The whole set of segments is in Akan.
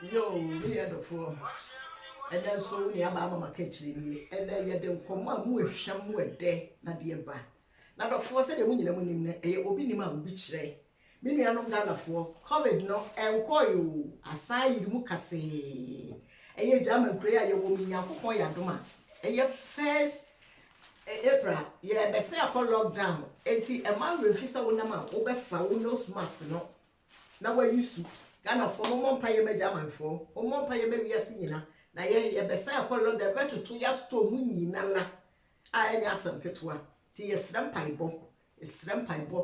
Yo, we had the four. And then so near Mama kitchen, and then you don't come on with some word there, not dear ba. Now the four said the woman a obinima beach day. Many are not done for COVID no, and call you aside Mukase. A year jam and prayer your woman Yakoya Doma. A year first April, yeah, the say I call lockdown. 80 a man refuse a woman over Faunos master no. Now where you suit. Ghana for no pay me German for, or more pay me be a singer. Na ye besa akwolo de beto to ya sto mu nyina la a enya asam ketua ti ye srampaibo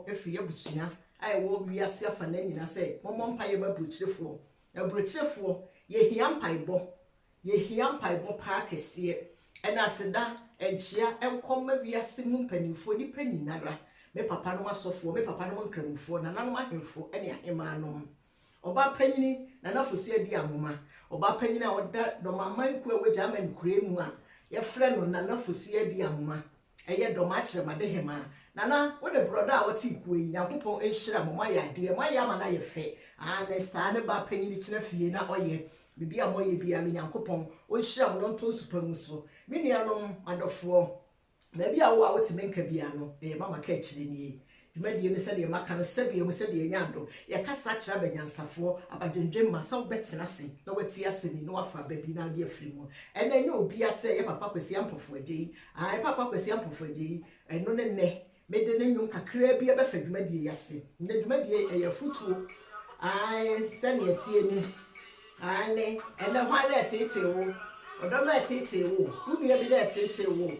efi abusua ai wo wiase afa na nyina se mommo mpaye ba brochirefo na brochirefo ye hia mpaibo pa kese ena aseda enchia enkom ma wiase mu mpanimfo ni panyina ra me papa no asofo me papa no nkramufo na nanom ahemfo ene ahema no oba panyini na nafosu adi amoma oba panyina oda do mamanku e weja man kuremu a ye frɛ no na nafosu adi amoma eye do ma kyerɛ madehema nana wo de brother a wati kuyi yakopon enhyira moma ya de ma ya ma na ye fɛ ne saa ne ba panyini tena fie na oye bibi a moye bia me yakopon o hyira mo no to supamu so me nuanom adofo na bia wo a wati menka bia no mama ka kyerɛ ni Medi ne said maka no sabi mu said nyando ye kasa kira banyansafo abadwendwen ma so betina se na wati ase ni no afa baby na de afiri mu ene nye obi ase ye papa kwesi ampofo agyi ai papa kwesi ampofo agyi eno ne mede ne nyum kakra bi e be fa dwumadie yase ne dwumadie e ye futuo ai sane atie ni ane ene hwale atete wo odo na atete wo unu ye bi da atete wo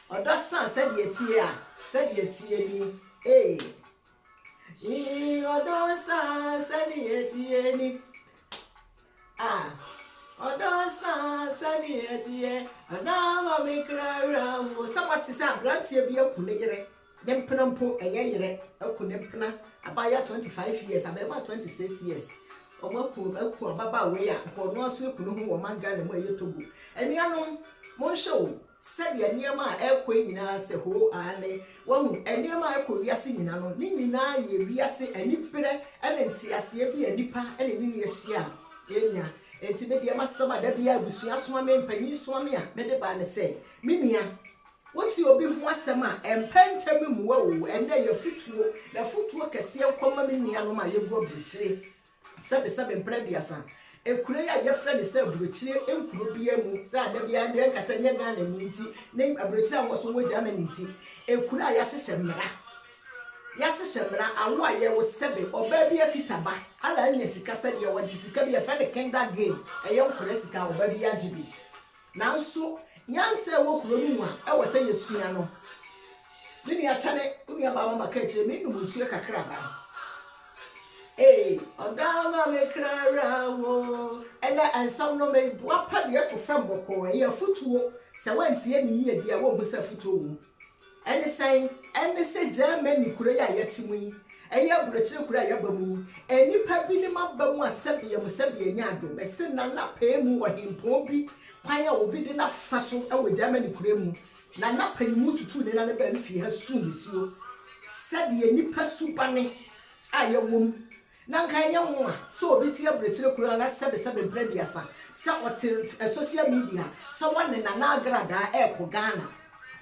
odo san said ye tie a said ye tie ni odo san said ye tie ni odo san said ye tie ana ma me kra wo samati sa grantie bi akune yere nempena mpo eyeyere akune mpena abaya 25 years abeba 26 years omaku ababa we ya ko no so ekunu ho wo manga na mo eyetogo eni anom mo show said ya niema ekwa nyina se ho ane wahu eniema ekwa wiase nyina no ni nyina ye wiase anipere ene ntiase bi anipa ene ni yehia enya enti me de masama da bia abusua soma me mpanyi soma me a me de ba ne se minia woti obi ho asema empentemi muwa wo ende ye futuo na futuo kese nkoma minia no ma ye go bruchire sabe mprediasa ekure ya je friend say abrochire enkuro bia mu say ada bia de nkasa nya ga na ninti ne abrochire a woso wogya na ninti ekure ya hyehye mmra awo aye wo sebe oba bia kitaba ala nya sika say ye wadi sika bia fa de kenda game eye nkure sika oba bia gibi nanso nyanse wo kuro mu a e wo say yesua no ni atane umi aba mama ka kire me num nsuo kakra ba Odama me krara wo ena ansam no me wapa de to fam boko ye futuo se wantie ni ye dia wo hu se futuo mu ene se Germany kura ya yetimu yi eye brochire kura ya bamu enipa bi ni mabamu asabi ye musabi enya adom ese na pa mu wo himpo bi kwan ya obi de na faso e wo Germany kura mu na panimu tutu ne na ne ba mfi ha su misio sabi enipa supane aye wom na nkan nya ho a so obi tie brochire kura na sebe mprediasa sa otil social media so wane na agrada ko Ghana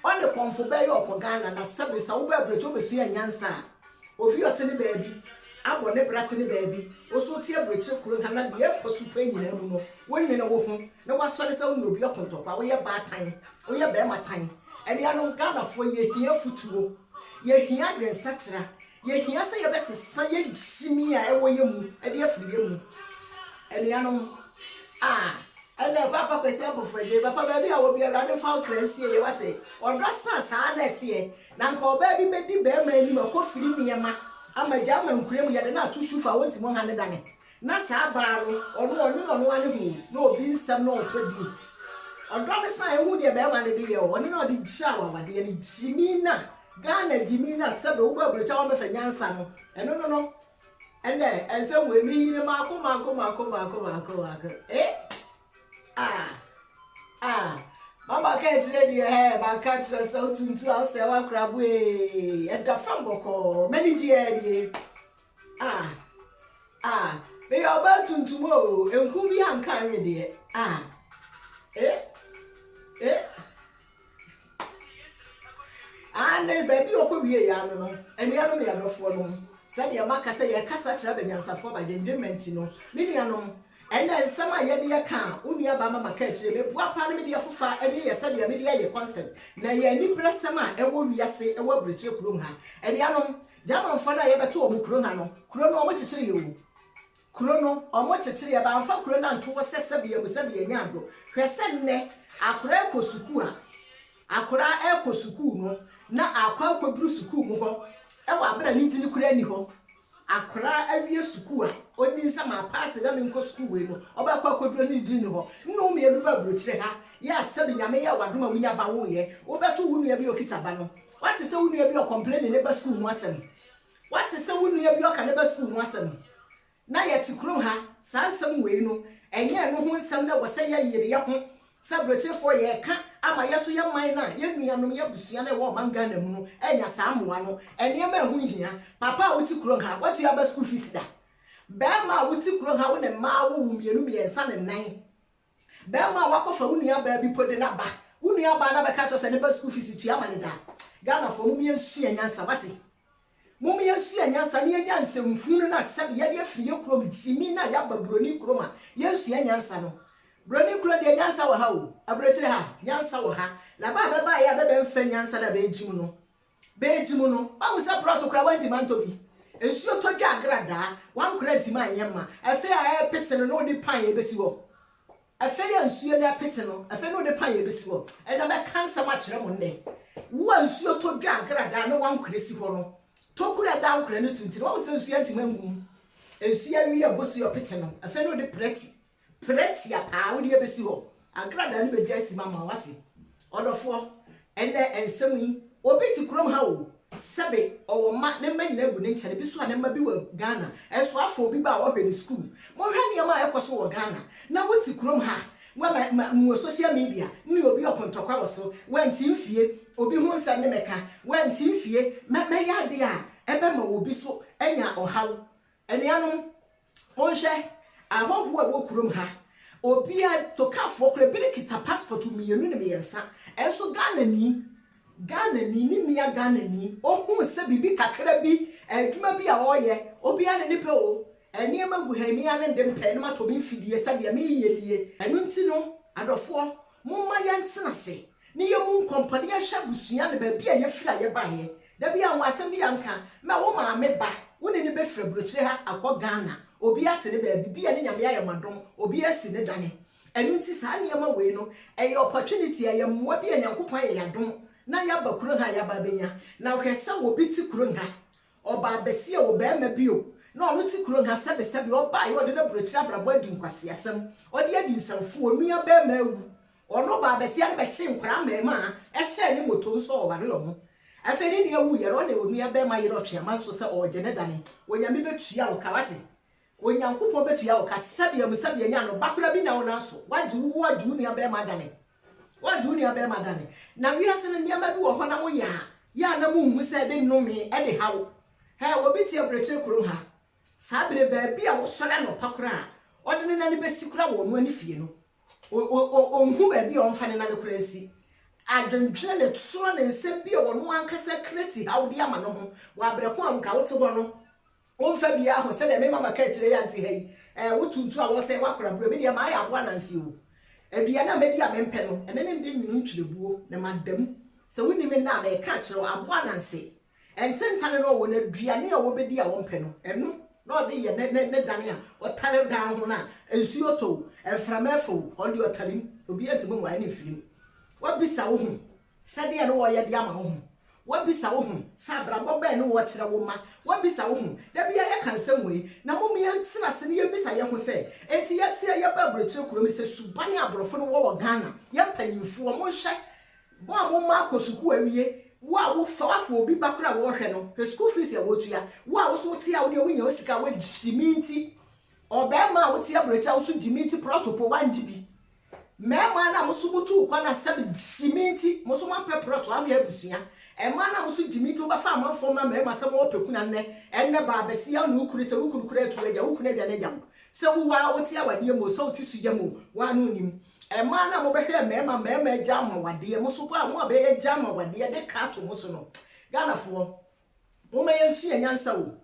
on the konfo yo ko Ghana na sebe sa wo ba brochire be su nyansa obi otene baabi abo ne bratene baabi o so tie brochire kura na de ko su pa nyina mu no wonne na wo ho na wasore sa wo obi okontokwa wo ye baatan wo ye be matan ene anu Ghana fo ye hia futuo ye hia dwen sakira ye hia say ye besesa ye jimi a ewo ye mu e de afiri ye mu elianom ele papa kwesi abofrede papa ba bi a wo bi ara de fa kransie ye wate odrasa sa na tie na nka oba bi bedi be ma ani makofiri niyema amaja ma nkurem ye de na atushufa wonti mo hane dane na sa ba no ono ane hu na obi nsam na otodi odro de sa ehu de be ma ne de ye ono na de jia wa wade ye ni jimi na Ghana jimina sabe wo ba brocha wo mefa nyansa no eno no ene ense we mi ni mako mama ka ejire di ba ka tire so tuntu ase wa krabu e da fam boko mani ji e di Me about tomorrow, and who be unkind dear. And baby, or be a yarn, and the other are not for them. Said your marker say a cassa travelling for by the Dimentino, Minianum. And then some idea can, only about Mamma Catch, what part of media for far, and yes, said your media constant. Now, you need press some, and won't be a say, and what bridge your crumha. And Yanum, Jamon Father ever told me Crunano, Chrono, what to you. Chrono, or what to tell about for Cronan to assess the beer with Sabia Yango. Crescent ne, a craco sukua. A cra echo sukuno, na a quaco drew sukumo. I better need to look any ho. Akra every sukua oni sama pass them in school we no oba kwakodro ni di no no me eruba brochire ha ya sabi nyame ya wadoma winya ba wo ye obeto wunu ya bi okitaba no what is wunu ya bi o complain neighbor school mu asem what is wunu ya bi o ka neighbor school mu asem na ye tikrom ha sansem we no enye no ho nsem na wose ya yire ye ho sabrochire fo ye ka ama yeso ye man na ye nuanom ye busua na wo manga na mu no enya saa moa no ene ma hu hia papa wo tikrom ha what you have school fees da Bema wuti kuro ha wo ne ma wo mienu miensa ne nan Bema wakofa wo nua ba bi pode na ba wo nua ba na be ka cho se ne ba school fees tua ma ne da Ghana fo mu miensu anyansa wate mu miensu anyansa ne anyansa mfunu na sabe ye de afiri ye kuro bitimi na ya ba broni kuro ma yensu anyansa no broni kuro de anyansa wo ha wo abrechire ha anyansa wo ha na ba ba ya be mfa anyansa da be ejimu no ba wo sa protocol wanti mantobi Ensuo to dwa agrada wan kura tima anyema afi a petene no de pan ye besi wo afi ya ensuo na petene no afi no de pan ye besi wo e na me kansa ma kire mo nne wo ensuo to dwa agrada no wan kura si ho no to kura da kura no tunti wo se ensuo antima ngum ensuo wi abosu yo petene no afi no de preti ya pa wo de besi wo agrada no be dwa si mama wate odofo ene ensem yi obi ti krom ha wo Sabe or ma ne ma nyina bu ne nkyere bi so a ne ma bi wa Ghana eso afọ obi ba wo hwe ni school mo hwe ne ma ekoso wo Ghana na woti krom ha wa mo social media ni obi okontokwa wo so wanti mfie obi hu nsa ne meka wanti mfie ma ya de a ebe ma obi so enya ohaw ene anom onhwe ahohu a wo krom ha obi a tokafo kra bi ne kita passport mienu ne meyensa eso Ghana ni mia Ghana ni ohun se bibi kakra bi adwuma bi a oye obi a ne pe o eniema guhami a ne dem pe no mato bi mfidie se de me yelie enu nti no adofo mumma ya ntena se ne ye mu nkompani a hwa busua ne ba bi a ye fira ye ba ye da bi a wasem bi anka ma wo ma me ba woni ne be fira brochire ha akọ Ghana obi ate ne ba bi a ne nyame aye madom obi asi ne dane enu nti sa niema we no eye opportunity aye mwa bi a nyankopon aye yadom na ya ba kuro ha ya ba benya na hwesa wo biti kuro ha oba besia wo be ma bio na onu ti kuro ha sebe oba ye ode na brochira brabo adi nkwase asem ode adi nsamfu onua be ma awu ono ba besia ne be chi nkra ma ma ehye ni moto nso o ware omo afeni ne awu ye ro na onua be ma ye ro twema nso se o je ne dane wonyame betua wo kawate wonyankopon betua wo ka sebe nya no bakura bi na wo na so waji wo onua be ma dane Wadu ni abe madane na wiase ne niam bi wo ho na mo ya na mo hu se de nnome e de hawo he obi ti abreche kuro ha sabire ba bi a wo sore no pakura o de ne na ne besikura wo no ani fie no o hu ba bi o mfa ne na ne kura si adwendwe ne tsoro ne nsem bi wo no ankasa kreti hawo de ama no ho wa abreko am ka wo te ho no o mfa bi a ho se de me mama ka kire ya nti hei wo tuntu a wo se wakora bro me de ma ya abo anansi wo Edua na medi a mempe no ene ne ndi nwunu ntwerebuo na madam se woni me na be ka kire abo ananse ententane no wo na duane a wo bedi a wo mpe no eno na ode ye ne dane a otare dan ho na ensuo to enframefo ode otarim obi atimu wa ne firim wabisa wo hu sade ye no wo ye de ama wo hu wabisa wo hu sabra boba ne wo kire wo ma wabisa wo hu da bia ye kan semwe na mo me ntina se ne ye bisa ye ho se enti ye tie ye ba broche kuro mi se subane abrofo no wo Ghana ye panyimfo mo hwe bo a mo ma akosuku awie wo a wo fa wafo obi bakura wo hwe no he school fees ya wo tua wo a wo so tie a wo de wo nya osika wo jiminti obema wo tie broche wo so jiminti protocol 1 GB mema na mo so mutu kwa na sabe jiminti mo so ma pe protocol awie abusia Emana musu dimito ba fa amanfo ma mema se mo peku na nne enne ba besia na ukurita ukurukura tuwe ja ukune bia ne jam se wo wa wote awade mo so ti suya mo wa no nim e ma na mo behwe mema agya ma wade mo so ba mo abe agya ma wade de ka to mo so no Ghana fo mo ma yensu enyansa wo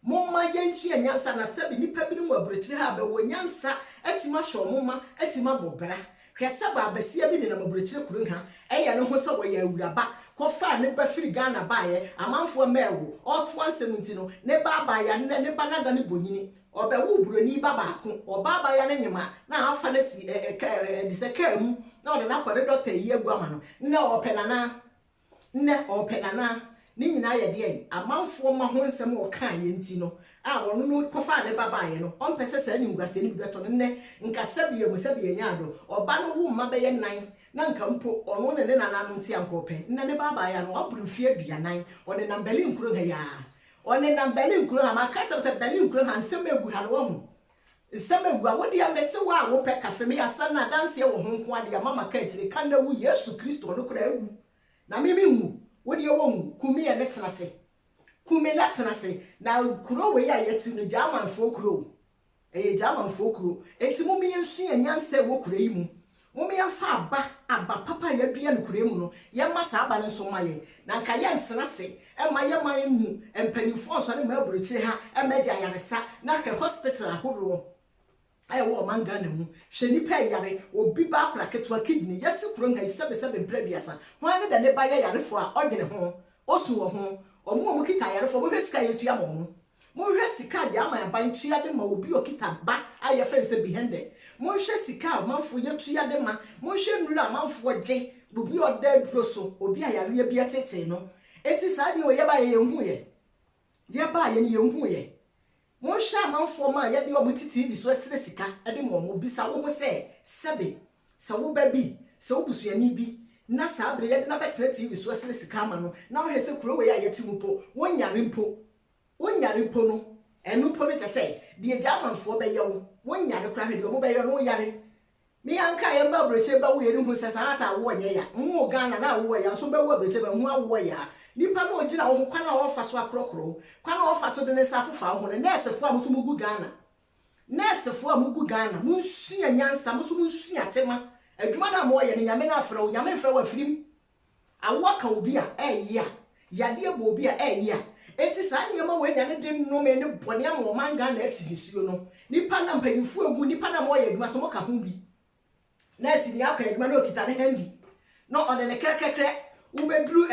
mo ma yensu enyansa na se bi nipa bi no aburokyire ha be wo nyansa atima hwo mo ma atima bobra hwese ba abasia bi ne na aburokyire kuru ha eya no ho se wo ya awuraba kofa ne ba firi Ghana bae amanfo mewo oto ansem no ne ba ya ne ba nada ne bonyini obewu buroni baba ko obaba ya ne nyema na afa na si de se kam na ode na kwade doctor yi aguama no ne openana ni nyina ye de amanfo ma ho nsem wo kan ye nti no a wono no kofa ne baba ye no on pese sa ni ngase ni beto ne nkasa biye mu sabiye nyaado oba no wu ma be ye nan na nka mpo ono ne ne nananom ti ankope ne baba ya no obru fie aduanan ode na Berlin kuro ha ya one na Berlin kuro ha maka se Berlin kuro ha nsem egu ha no wo nsem egu a wodi amese wa wo pe kafe me asa na dance ye wo ho nko ade mama ka kire kan na wu Yesu Kristo no kura egu na mimi hu wodi wo hu kumi ye ne tenase kumi na tenase na kuro we ya yeti no Germanfo kuro Germanfo kuro enti mu mi yensu enyanse wo kura yi mu mo me fa aba papa ya dua no kura mu no ye ma sa aba ne so maye na nka ye ntenase e ma ye ma enu empanifo so ne ma aburokyire ha e ma dia yaresa na hwe hospital ahoro aye wo manga na mu hwe nipa yare obi ba akora ketwa kidney yeti kuro nga isebe mprabiasa ho ane da ne ba ye yarefo a odwene ho osu wo ho omo kita yarefo bo hwesika yetua mo mo hwesika de ama ban tua de ma obi okita ba aye fe se bihende mo hwesika manfo yetua de ma mo hwe nura manfo gye obi oda duro so obi ayare bi atete no eti sa de oye ba ye hu ye hu ye mo sha manfo ma ye de o mutiti bi so asire sika de mo bisa wo mo se sebe sa wo ba bi sa wo busuani bi na sa abre ye na betre TV so asire sika ma no na wo hese kuro we ya yetimu po wonyare mpo no enu po ne tese de Germanfo be ye wo wonyare kra hwe de mo be ye no yare mi anka ye ba broche ba wo ye hu se sa wo nye ya nwo Ghana na wo ya so be wo broche ba hu awo ya nipa no ogina wo kwa na wo fa so akrokro kwa na wo fa so de ne sa fofa ho ne nurse fo amuso mugu Ghana mu hia nyansa muso mu hia tema adwuma na mo ye ne nyame na afra wo nyame mfra wa firim awoka obi a eya yade ebo obi a eya enti sa ne ma wo nya ne de no me ne bone am wo manga na atidisuo no nipa na mpanyimfu egu nipa na mo ye adwuma so mo ka ho bi nurse ni akwa adwuma na okita ne handi no on ne krekrekre wo bedru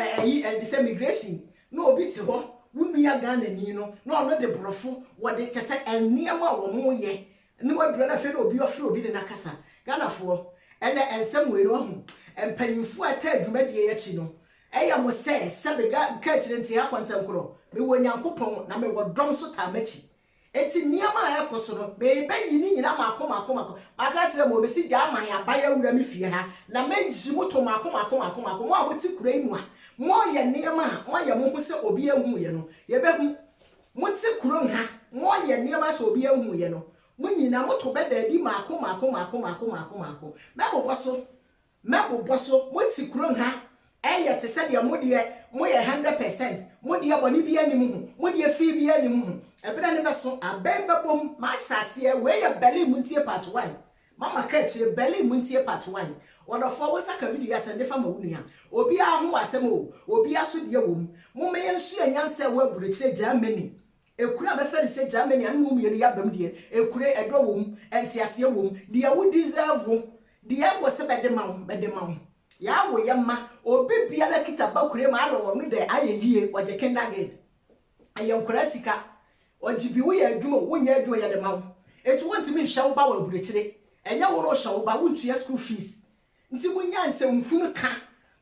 this immigration no obi ti ho wunua Ghana ni no no ono de brofo wo de tese eniema wo mo ye ne wadura na fe no obi ofre obi de nakasa Ghana fo ene ensem we no hu empanyimfu ata adwuma de ye chi no eya mo se sebega ka kire nti akwantankoro me wo Nyankopon na me wo dom so ta machi eti niama ekoso no be yi ni nyina mako aka kire mo be si ja aman abaya wura me fie ha na menji moto mako mo aboti kura imu a mo ye niama mo ye mo hu se obi ehu ye no ye be hu mo ti kuro ha mo ye niama se obi ehu ye no mo nyina moto be da di mako mebo boso mo ti kuro ha eye te se de mo ye 100% mo de boni bi anim hu mo de fi bi anim hu ebra ne beso abembe bom ma hyase we ye Berlin muntie part 1 mama ka chire Berlin muntie part 1 wonderful wo saka video asende fa ma wunu ya obi a ho asem o obi aso de wom mo me yensu anyansa wo aburokyire Germany ekura be fe se Germany anu mu yeri abam de ekure edo wom entiase wom de wo deserve de wo se be de ma ya wo yema obi bia la kita bakure ma alo wonu de ayeyie waje kendage ayenkura sika ojibi wo ya adwuma wo nya adwuma ya de ma wo etu wonti mi hwa ba wa aburokyire enya wo ro hwa ba wontu ya school fees nti munya nsɛmhunu ka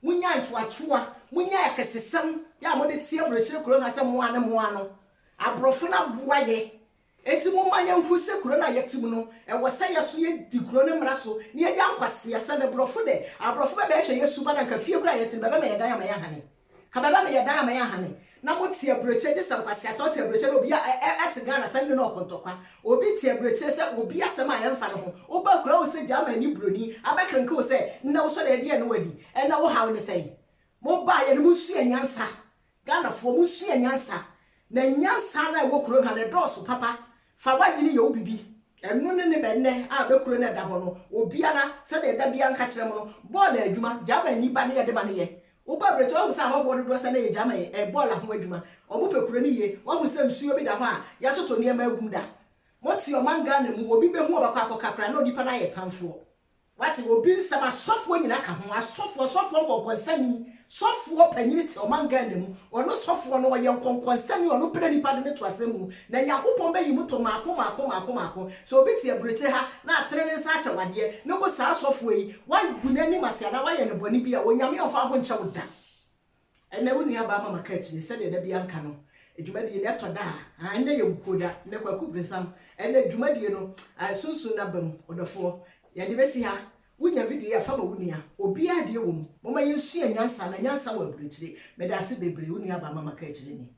munya ntoatoa munya yakasesam ya mo de tie aburokyire kuro na sɛ mo ano abrofo na boa ye enti mo ma yanhu se kuro na yetim no wo sɛ yeso ye di kuro ne mra so ne ya nkwase ya sɛ ne brofo de abrofo be hwɛ yesu ba na ka fie kura yetim bebe me yedan ama ya hane ka bebe me yedan ama ya hane na mo tie aburokyire de sɛ nkwase ya sɛ tie aburokyire obi ate Ghana sɛ ne no okontokwa obi tie aburokyire sɛ obi asɛm a yɛmfa ne ho oba kura wo sɛ jama ni broni abakrenka wo sɛ na wo so de de ne wadi ɛna wo hawo ne sɛ mo ba ye ne mo su anyansa Ghana fo mo su anyansa na nyansa na wo kuro ha ne dɔɔso papa fa wadwene ye obibi enu ne benne a bekuro na da ho no obiara se de da bia nka kire mo no ball adwuma jama nipa ne ye de ba ne ye wo ba breche wo sa ho do se na ye jama ye ball ho adwuma obo pekuro ne ye wo se nsuo bi da ho a ya toto ne ma agum da moti o manga na mu obi be hu obakwa akokakra na onipa na ye tamfo wati obi nsama sofo nyina ka ho asofo nkonsani sofo panyini ti o manga na mu ono sofo no ye nkonsani ono pere nipa de to asemu na yakopon be yimu to mako so obi ti abreche ha na atere ne nsa acha wade ne go sa sofo yi wa gunani masia na wa ye ne boni bia wonyame ofa ho nche woda ene wuni aba mama ka chi se de da bia nka no edwumadi ne to da ande ye mkoda ne kwaku bresam ene edwumadi no sunsun na bam odofo ya de besi ha wunya video ya fama wunia obi ade wo mo ma yensu anyansa na nyansa wa abrekyire medase bebre wunia ba mama ka chire ni